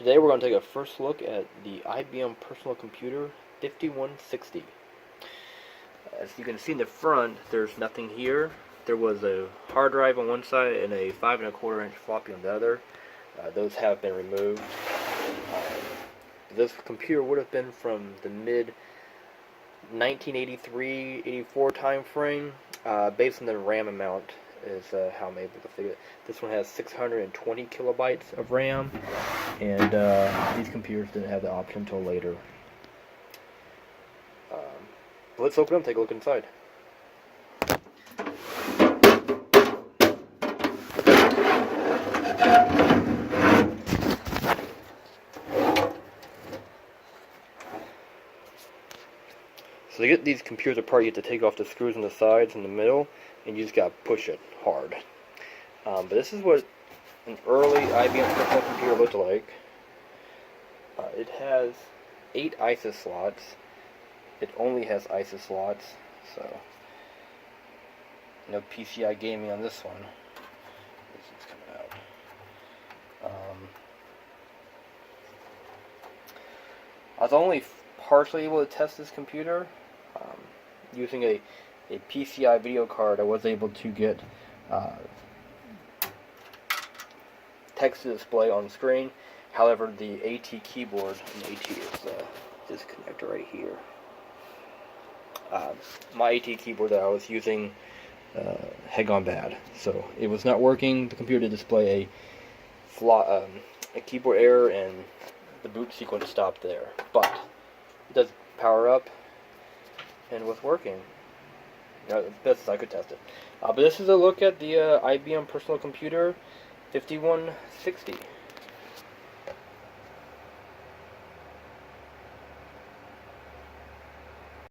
Today we're going to take a first look at the IBM personal computer 5160. As you can see in the front, there's nothing here. There was a hard drive on one side and a 5 1/4 inch floppy on the other. Those have been removed. This computer would have been from the mid 1983-84 time frame. Based on the RAM amount is how I'm able to figure it. This one has 620 kilobytes of RAM, and these computers didn't have the option until later. Let's open them and take a look inside. So to get these computers apart, you have to take off the screws on the sides and the middle, and you just gotta push it hard. But this is what an early IBM personal computer looked like. It has 8 ISA slots. It only has ISA slots, so no PCI gaming on this one. This is coming out. I was only partially able to test this computer using a PCI video card. I was able to get text to display on screen. However, the AT keyboard, and the AT is this connector right here. My AT keyboard that I was using had gone bad, so it was not working. The computer did display a keyboard error, and the boot sequence stopped there. But it does power up, and was working. As best as I could test it. But this is a look at the IBM personal computer 5160.